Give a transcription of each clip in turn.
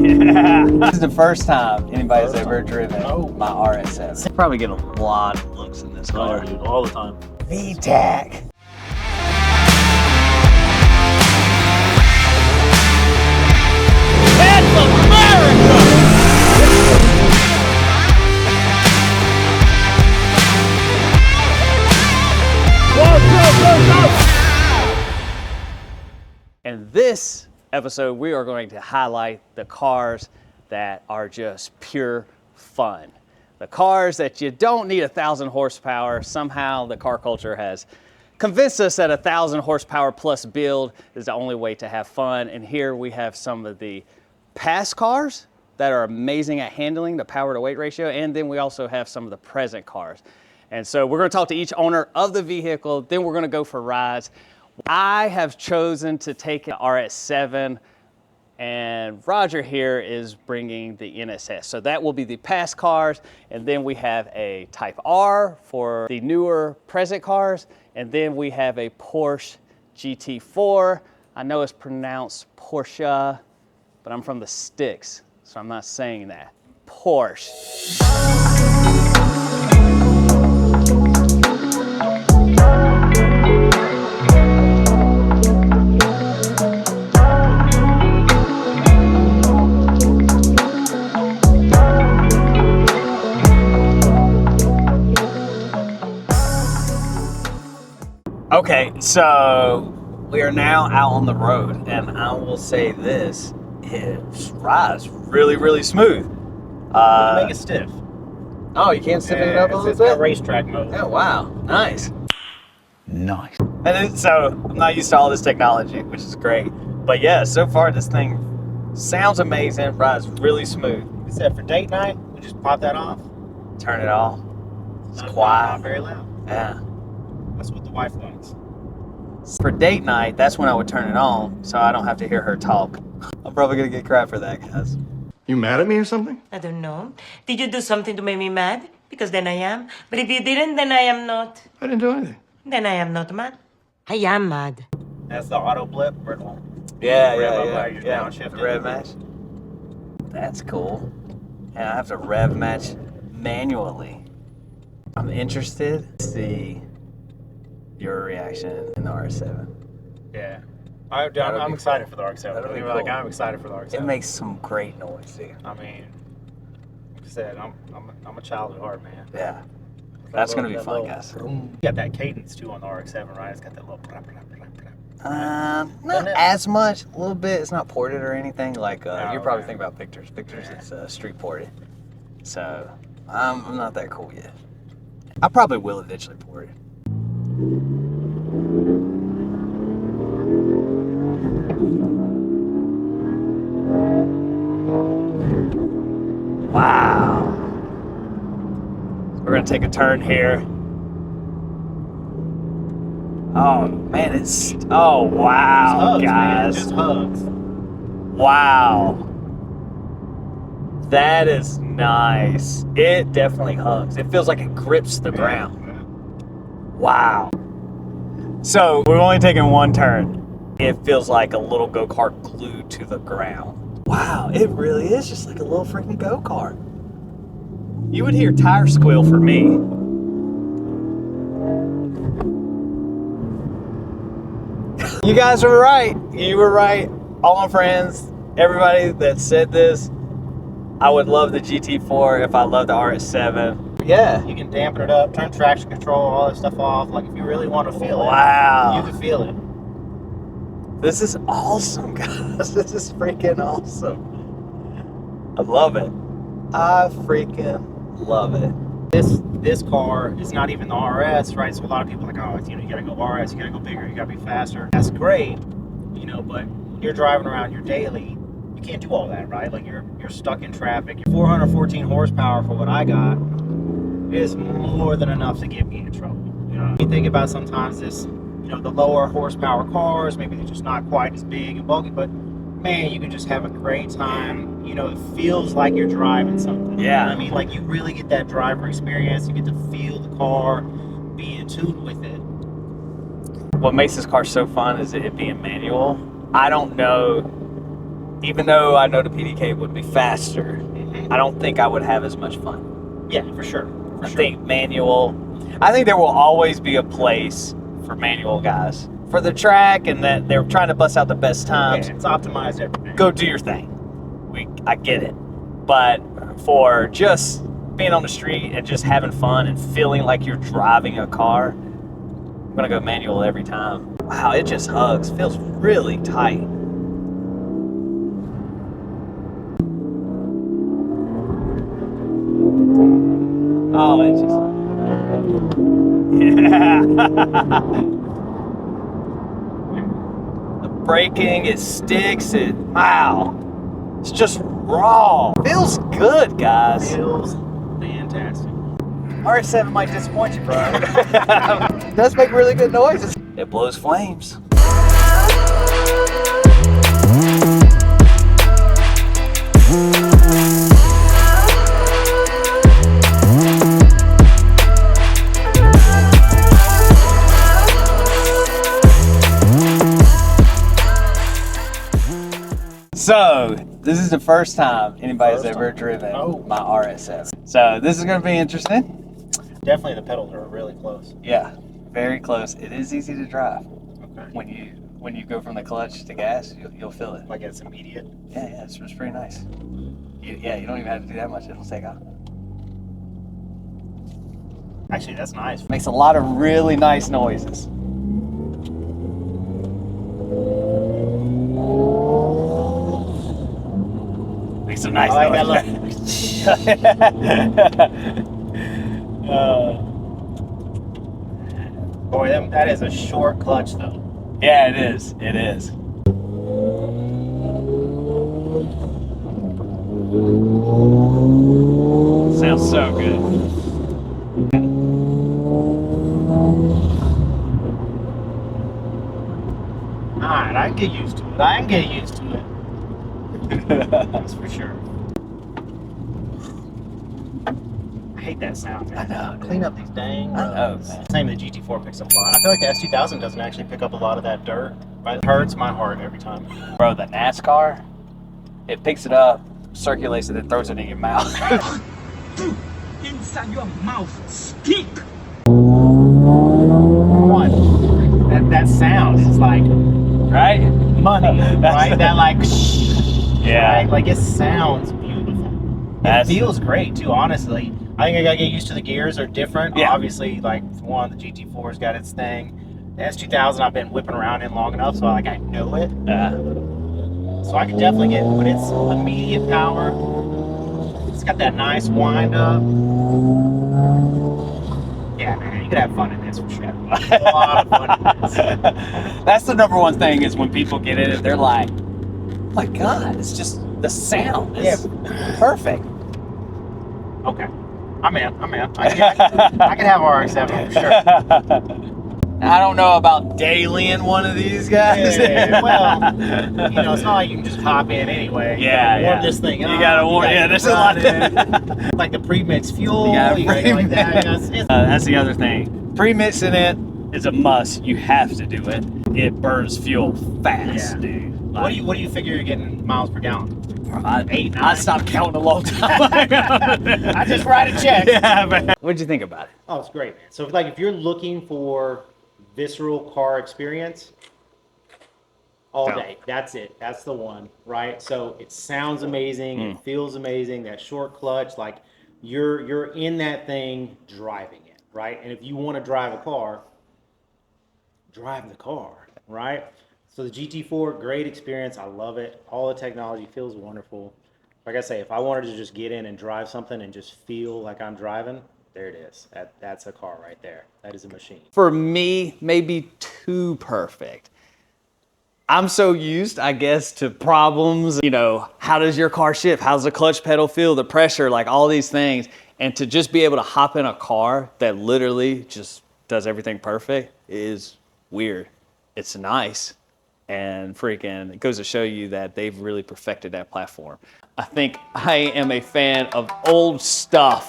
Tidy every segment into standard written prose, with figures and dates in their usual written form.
Yeah. This is the first time anybody's ever driven my RX7. Probably get a lot of looks in this car. Dude, all the time. VTEC. That's America! In this episode, we are going to highlight the cars that are just pure fun. The cars that you don't need 1,000 horsepower. Somehow the car culture has convinced us that 1,000 horsepower plus build is the only way to have fun. And here we have some of the past cars that are amazing at handling the power to weight ratio. And then we also have some of the present cars. And so we're going to talk to each owner of the vehicle. Then we're going to go for rides. I have chosen to take an RX7, and Roger here is bringing the NSX. So that will be the past cars, and then we have a Type R for the newer present cars, and then we have a Porsche GT4. I know it's pronounced Porsche, but I'm from the sticks, so I'm not saying that. Porsche. Okay, so we are now out on the road, and I will say this, it rides really, really smooth. Make it stiff. Oh, you can't stiffen it up a little bit? It's racetrack mode. Oh, wow, nice. Nice. And so I'm not used to all this technology, which is great. But yeah, so far this thing sounds amazing, rides really smooth. Like I said, for date night, we just pop that off. Turn it off. It's quiet. Not very loud. Yeah. That's what the wife wants. For date night, that's when I would turn it on, so I don't have to hear her talk. I'm probably gonna get crap for that, guys. You mad at me or something? I don't know. Did you do something to make me mad? Because then I am. But if you didn't, then I am not. I didn't do anything. Then I am not mad. I am mad. That's the auto blip. Red one. Yeah, Rev yeah. downshift. Rev match. That's cool. Yeah, I have to rev match manually. I'm interested to see your reaction in the RX7. Yeah. I'm excited for the RX-7. That'll be Like, cool. I'm excited for the RX-7. It makes some great noise, dude. I mean, like I said, I'm a child at heart, man. Yeah. That's going to be That fun, little- guys. You got that cadence too on the RX-7, right? It's got that little. Not as much. A little bit. It's not ported or anything. Like, Oh, you're probably okay. thinking about Victor's. Victor's is street ported. So, I'm not that cool yet. I probably will eventually port it. Wow. We're gonna take a turn here. Oh man, oh wow, Hugs, man. guys. Just hugs. Wow. That is nice. It definitely hugs. It feels like it grips the ground. Wow. So we've only taken one turn. It feels like a little go-kart glued to the ground. Wow, it really is just like a little freaking go-kart. You would hear tire squeal for me. You guys were right. You were right. All my friends, everybody that said this, I would love the GT4 if I loved the RX7. Yeah. You can dampen it up, turn traction control, all that stuff off. Like, if you really want to feel Wow. it, you can feel it. This is awesome, guys. This is freaking awesome. I love it. I freaking love it. This car is not even the RS, right? So a lot of people are like, oh, you gotta go RS, you gotta go bigger, you gotta be faster. That's great, but when you're driving around your daily, you can't do all that, right? Like, you're stuck in traffic. 414 horsepower for what I got is more than enough to get me in trouble. You think about sometimes this, the lower horsepower cars, maybe they're just not quite as big and bulky, but man, you can just have a great time. It feels like you're driving something. Yeah. You know what I mean, like, you really get that driver experience. You get to feel the car, be in tune with it. What makes this car so fun is it being manual. I don't know even though I know the PDK would be faster, I don't think I would have as much fun. Yeah, for sure. I think manual. I think there will always be a place for manual guys for the track, and that they're trying to bust out the best times. Yeah, it's optimized everything. Go do your thing. I get it, but for just being on the street and just having fun and feeling like you're driving a car, I'm gonna go manual every time. Wow, it just hugs. Feels really tight. Oh, it just, yeah. The braking, it sticks, wow. It's just raw. Feels good, guys. Feels fantastic. RX7 might disappoint you, bro. It does make really good noises. It blows flames. So, this is the first time anybody's ever driven my RX7. So, this is going to be interesting. Definitely the pedals are really close. Yeah, very close. It is easy to drive. Okay. When you go from the clutch to gas, you'll feel it. Like it's immediate. Yeah, it's pretty nice. You don't even have to do that much. It'll take off. Actually, that's nice. Makes a lot of really nice noises. Makes some nice I like noises. Boy, that is a short clutch though. Yeah, it is. It is. Sounds so good. Alright, I can get used to it. That's for sure. I hate that sound, man. I know. Clean up these dang I know, roads. man. Same, the GT4 picks up a lot. I feel like the S2000 doesn't actually pick up a lot of that dirt. But it hurts my heart every time. Bro, the NASCAR, it picks it up, circulates it, and throws it in your mouth. Inside your mouth, speak. That sound is like Right? money, right? That like shh, Yeah. right? Like it sounds beautiful. It feels great too, honestly. I think I gotta get used to the gears are different. Yeah. Obviously, like for one, the GT4's got its thing. The S2000 I've been whipping around in long enough, so I know it. So I can definitely get, but it's immediate power. It's got that nice wind up. Yeah, man, you could have fun in this for sure. A lot of fun in this. That's the number one thing is when people get in it, they're like, oh my God, it's just the sound is perfect. Okay. I'm in. I can have RX7 for sure. I don't know about daily in one of these guys. Yeah, well, it's not like you can just hop in anyway. Warm this thing up. You gotta warm. Yeah, there's a lot. Like the pre-mixed fuel. You gotta like that. That's the other thing. Pre-mixing it is a must. You have to do it. It burns fuel fast, dude. What do you figure you're getting miles per gallon? 8, 9. I stopped counting a long time ago. I just write a check. Yeah, man. What'd you think about it? Oh, it's great, man. So if you're looking for visceral car experience all day, that's it. That's the one, right? So it sounds amazing. It feels amazing. That short clutch, like you're in that thing driving it, right? And if you want to drive a car, drive the car, right? So the GT4, great experience. I love it. All the technology feels wonderful. Like I say, if I wanted to just get in and drive something and just feel like I'm driving, there it is. That's a car right there. That is a machine. For me, maybe too perfect. I'm so used, I guess, to problems. How does your car shift? How's the clutch pedal feel? The pressure, like all these things. And to just be able to hop in a car that literally just does everything perfect is weird. It's nice. And freaking, it goes to show you that they've really perfected that platform. I think I am a fan of old stuff.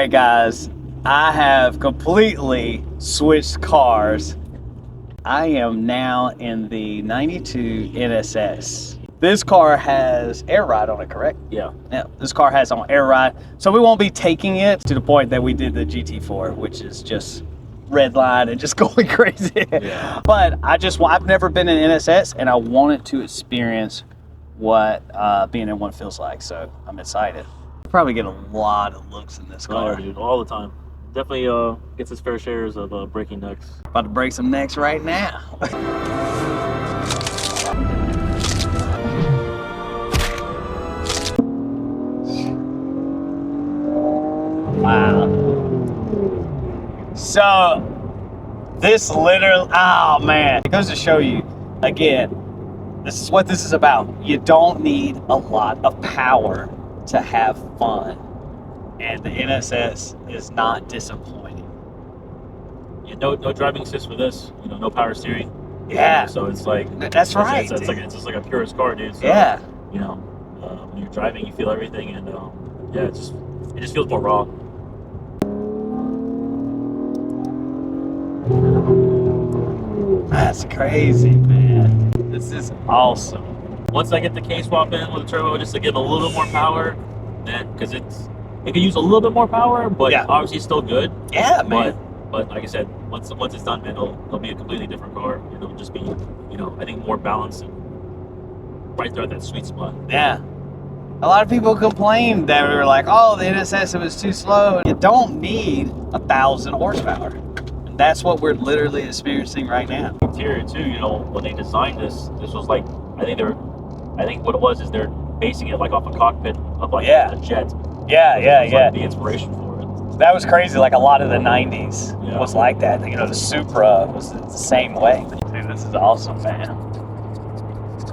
right, guys, I have completely switched cars. I am now in the 92 NSX. This car has air ride on it, correct? Yeah. Yeah, this car has on air ride. So we won't be taking it to the point that we did the GT4, which is just red line and just going crazy. Yeah. But I've never been in NSX, and I wanted to experience what being in one feels like. So I'm excited. Probably get a lot of looks in this car. Oh, dude, all the time. Definitely gets its fair shares of breaking necks. About to break some necks right now. Wow. So this literally, oh man, it goes to show you, again, this is what this is about. You don't need a lot of power to have fun. And the NSX is not disappointing. Yeah, no driving assist for this. You know, no power steering. Yeah. So it's like That's right. It's just like a purist car, dude. So, Yeah. You know, when you're driving, you feel everything, and yeah, it just feels more raw. That's crazy, man. This is awesome. Once I get the K swap in with the turbo, just to give a little bit more power, then because it can use a little bit more power, but Yeah. obviously still good. Yeah, man. But like I said, once it's done, man, it'll be a completely different car. It'll just be, you know, I think more balanced and right there at that sweet spot. Yeah. A lot of people complained that we were like, oh, the NSX was too slow. You don't need 1,000 horsepower. And that's what we're literally experiencing right now. Interior too, you know, when they designed this was like, I think what it was is they're basing it like off a cockpit of like a jet. Yeah, yeah, It's yeah. like the inspiration for it. That was crazy. Like a lot of the 90s Yeah. was like that. You know, the Supra was the same way. Dude, this is awesome, man.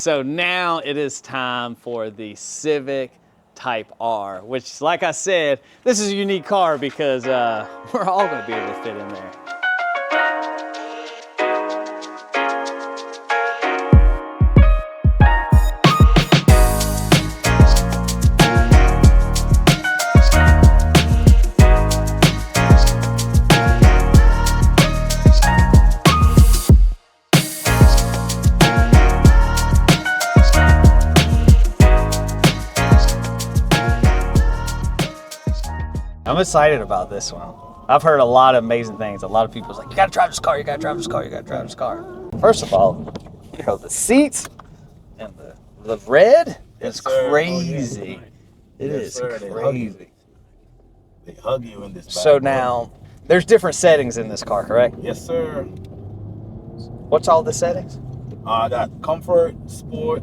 So now it is time for the Civic Type R, which, like I said, this is a unique car because we're all going to be able to fit in there. I'm excited about this one. I've heard a lot of amazing things. A lot of people's like, you gotta drive this car, you gotta drive this car, you gotta drive this car. First of all, you know, the seats and the red is crazy. It is crazy. They hug you in this bag. So now, there's different settings in this car, correct? Yes, sir. What's all the settings? I got comfort, sport,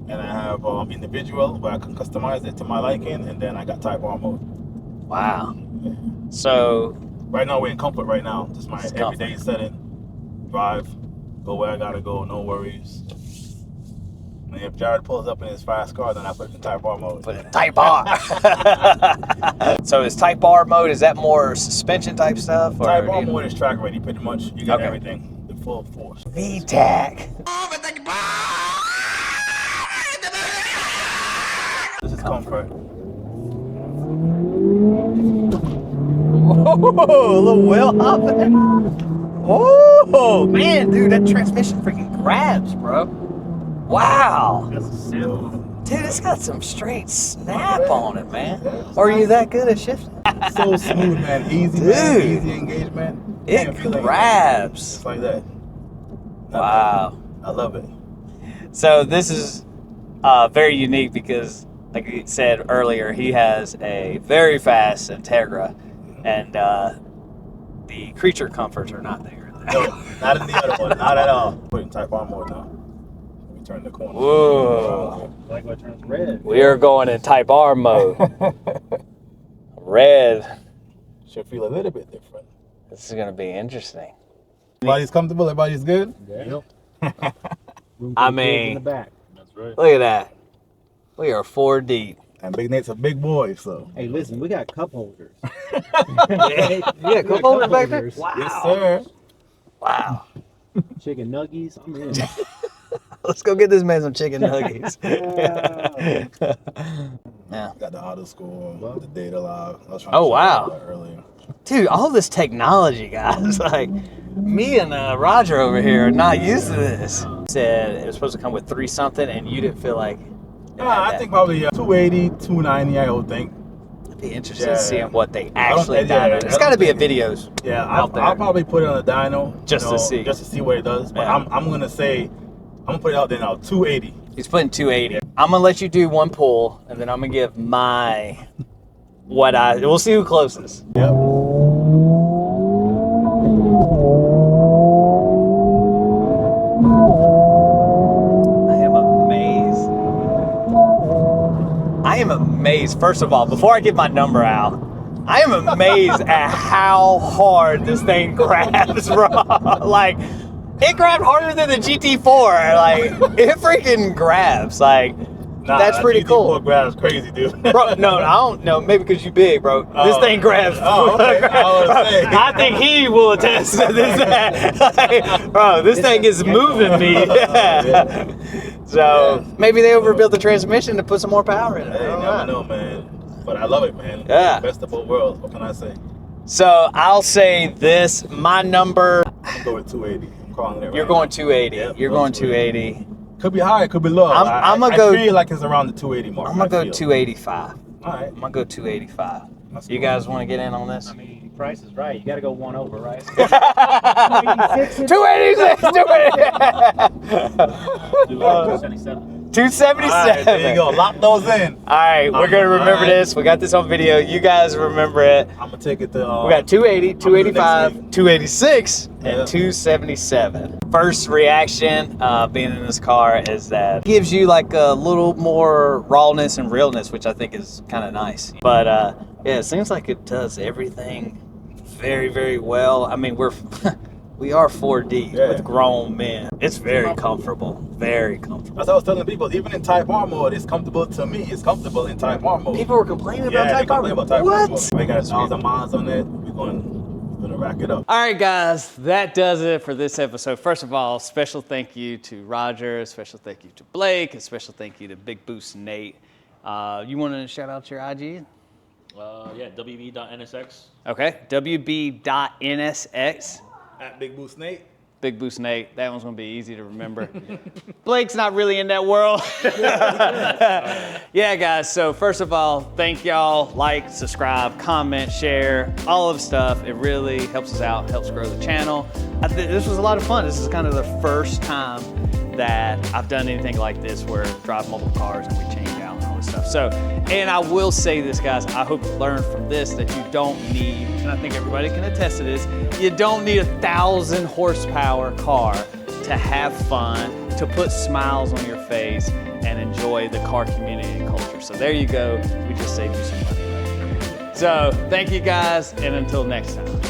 and I have individual where I can customize it to my liking, and then I got Type R mode. Wow. So right now we're in comfort right now. Just my It's everyday setting. Drive, go where I gotta go, no worries. And if Jared pulls up in his fast car, then I put it in Type R mode. put it Type R. So is Type R mode, is that more suspension type stuff? Or Type R mode is track ready, pretty much. You got Okay. everything, the full force. VTAC. This is comfort. Whoa, a little wheel hopping. Whoa, man, dude, that transmission freaking grabs, bro. Wow. That's a sound. Dude, it's got some straight snap on it, man. Or are you that good at shifting? So smooth, man. Easy, Dude. man. Easy engagement. It Can't feel anything. grabs. Just like that. Wow. I love it. So this is very unique because, like he said earlier, he has a very fast Integra, and the creature comforts are not there. No, not in the other one. Not at all. Put in Type R mode now. Let me turn the corner. Whoa. Like what turns red. We are going in Type R mode. Red. Should feel a little bit different. This is going to be interesting. Everybody's comfortable. Everybody's good. Yep. I mean, in the back. That's right. look at that. We are 4 deep. And Big Nate's a big boy, so. Hey, listen, we got cup holders. Yeah, come over back there. Wow. Yes, sir. Wow. Chicken nuggies. I'm in. Let's go get this man some chicken nuggets. Yeah. Got the auto score, the data log. I was trying Oh, to show wow. you that earlier. Dude, all this technology, guys. Like, me and Roger over here are not used to this. Said it was supposed to come with 3 something, and you didn't feel like. I think probably 280, 290, I would think. I'd be interested Yeah. in seeing what they actually yeah, done. yeah, It's got to be a videos. Yeah, out there. I'll probably put it on the dyno. Just to see. Just to see what it does. But Yeah. I'm going to say, I'm going to put it out there now, 280. He's putting 280. I'm gonna let you do one pull, and then I'm gonna give my we'll see who closest. Yep. I am amazed. First of all, before I get my number out, I am amazed at how hard this thing grabs, bro. Like, it grabbed harder than the GT4. Like, it freaking grabs. Like, that's pretty cool. GT4 grabs crazy, dude. Bro, no, I don't know. Maybe because you big, bro. This thing grabs. Oh, okay. I think he will attest to this. Like, bro, this thing is moving me. So maybe they overbuilt the transmission to put some more power in it. Hey, never know, man. But I love it, man. Yeah. Best of both worlds. What can I say? So I'll say this. My number. I'm going with 280. I'm calling it right You're now. going 280. Yep, You're going 280. Could be high, could be low. I'm gonna go. I feel like it's around the 280 mark. I'm gonna go I feel. 285. All right. I'm gonna go 285. That's You cool. gues want to get in on this? I mean, price is right. You got to go one over, right? 286. 277. 277. All right, there you go. Lock those in. All right, we're gonna remember this. We got this on video. You guys remember it. I'm gonna take it to. We got 280, 285, next 286, and Yeah. 277. First reaction being in this car is that it gives you like a little more rawness and realness, which I think is kind of nice. But yeah, it seems like it does everything very, very well. I mean, we are 4D Yeah. with grown men. It's very comfortable, very comfortable. As I was telling people, even in Type R mode, it's comfortable to me. It's comfortable in Type R mode. People were complaining about yeah, they Type R. complain about Type R What? mode. We got 1,000 miles on it. We're gonna rack it up. All right, guys, that does it for this episode. First of all, special thank you to Roger, special thank you to Blake, a special thank you to Big Boost Nate. You want to shout out your IG? Yeah, wb.nsx. Okay, wb.nsx. At Big Boost Nate. Big Boost Nate. That one's gonna be easy to remember. Blake's not really in that world. Yeah, guys. So first of all, thank y'all. Like, subscribe, comment, share, all of the stuff. It really helps us out, helps grow the channel. This was a lot of fun. This is kind of the first time that I've done anything like this where I drive multiple cars and we change out and all this stuff. So, and I will say this, guys, I hope you learned from this that you don't need, and I think everybody can attest to this, you don't need 1,000 horsepower car to have fun, to put smiles on your face and enjoy the car community and culture. So there you go. We just saved you some money right there. So thank you guys, and until next time.